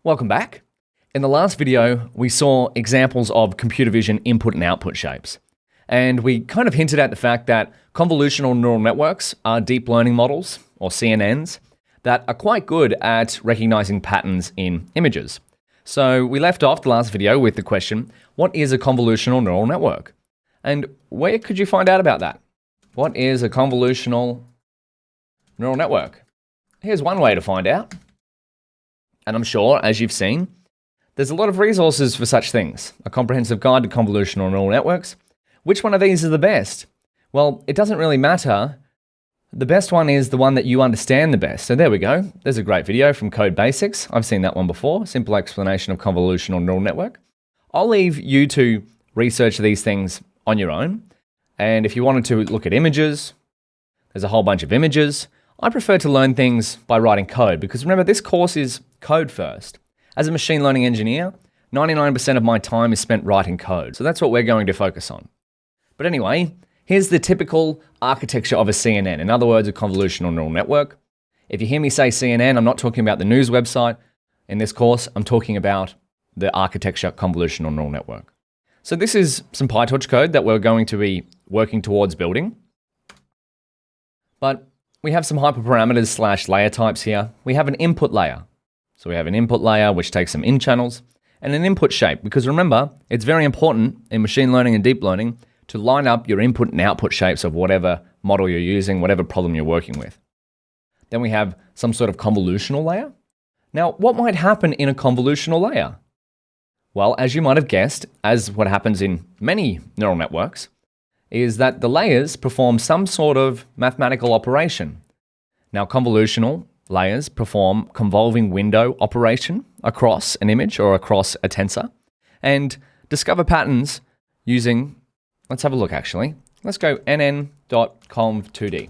Welcome back. In the last video, we saw examples of computer vision input and output shapes. And we kind of hinted at the fact that convolutional neural networks are deep learning models, or CNNs, that are quite good at recognizing patterns in images. So we left off the last video with the question, what is a convolutional neural network? And where could you find out about that? What is a convolutional neural network? Here's one way to find out. And I'm sure, as you've seen, there's a lot of resources for such things. A comprehensive guide to convolutional neural networks. Which one of these is the best? Well, it doesn't really matter. The best one is the one that you understand the best. So there we go. There's a great video from Code Basics. I've seen that one before. Simple explanation of convolutional neural network. I'll leave you to research these things on your own. And if you wanted to look at images, there's a whole bunch of images. I prefer to learn things by writing code because remember, this course is code first. As a machine learning engineer, 99% of my time is spent writing code. So that's what we're going to focus on. But anyway, here's the typical architecture of a CNN. In other words, a convolutional neural network. If you hear me say CNN, I'm not talking about the news website. In this course, I'm talking about the architecture convolutional neural network. So this is some PyTorch code that we're going to be working towards building. But we have some hyperparameters / layer types here. We have an input layer. So we have an input layer which takes some in channels and an input shape, because remember, it's very important in machine learning and deep learning to line up your input and output shapes of whatever model you're using, whatever problem you're working with. Then we have some sort of convolutional layer. Now, what might happen in a convolutional layer? Well, as you might have guessed, as what happens in many neural networks, is that the layers perform some sort of mathematical operation. Now, convolutional layers perform convolving window operation across an image or across a tensor and discover patterns using, let's have a look actually. Let's go nn.conv2d.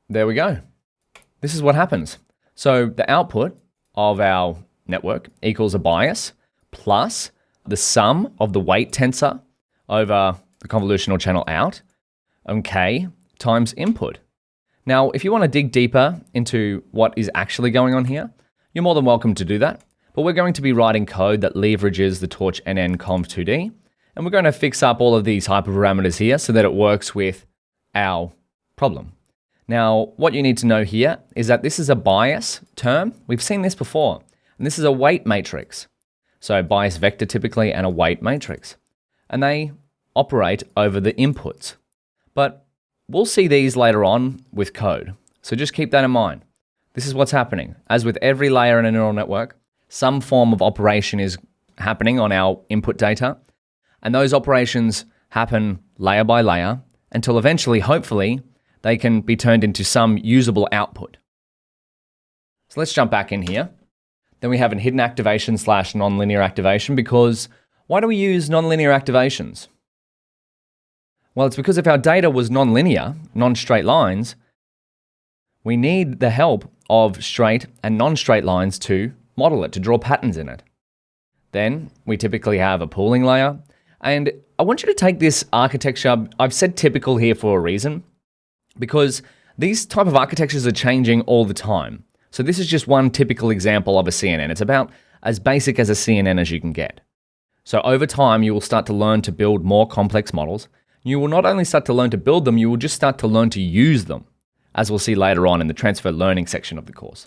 There we go. This is what happens. So the output of our network equals a bias plus the sum of the weight tensor over the convolutional channel out, k, times input. Now, if you want to dig deeper into what is actually going on here, you're more than welcome to do that. But we're going to be writing code that leverages the torch nn-conv2d, and we're going to fix up all of these hyperparameters here so that it works with our problem. Now, what you need to know here is that this is a bias term. We've seen this before, and this is a weight matrix. So bias vector typically and a weight matrix, and they operate over the inputs. But we'll see these later on with code. So just keep that in mind. This is what's happening. As with every layer in a neural network, some form of operation is happening on our input data, and those operations happen layer by layer until eventually, hopefully, they can be turned into some usable output. So let's jump back in here. Then we have a hidden activation / nonlinear activation, because why do we use nonlinear activations? Well, it's because if our data was nonlinear, non-straight lines, we need the help of straight and non-straight lines to model it, to draw patterns in it. Then we typically have a pooling layer. And I want you to take this architecture, I've said typical here for a reason, because these type of architectures are changing all the time. So this is just one typical example of a CNN. It's about as basic as a CNN as you can get. So over time, you will start to learn to build more complex models. You will not only start to learn to build them, you will just start to learn to use them, as we'll see later on in the transfer learning section of the course.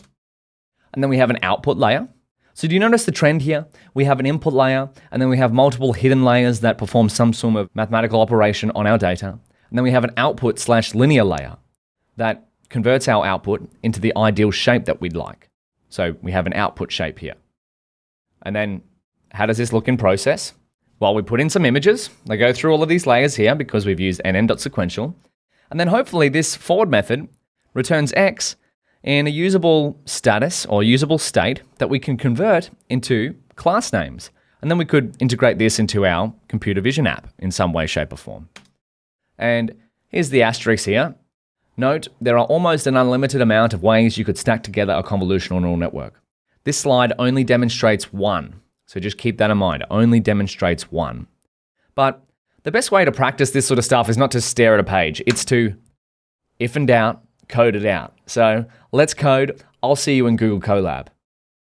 And then we have an output layer. So do you notice the trend here? We have an input layer, and then we have multiple hidden layers that perform some sort of mathematical operation on our data. And then we have an output / linear layer that converts our output into the ideal shape that we'd like. So we have an output shape here. And then how does this look in process? Well, we put in some images. They go through all of these layers here because we've used nn.sequential. And then hopefully this forward method returns x in a usable status or usable state that we can convert into class names. And then we could integrate this into our computer vision app in some way, shape, or form. And here's the asterisk here. Note, there are almost an unlimited amount of ways you could stack together a convolutional neural network. This slide only demonstrates one. So just keep that in mind, it only demonstrates one. But the best way to practice this sort of stuff is not to stare at a page. It's to, if in doubt, code it out. So let's code. I'll see you in Google Colab.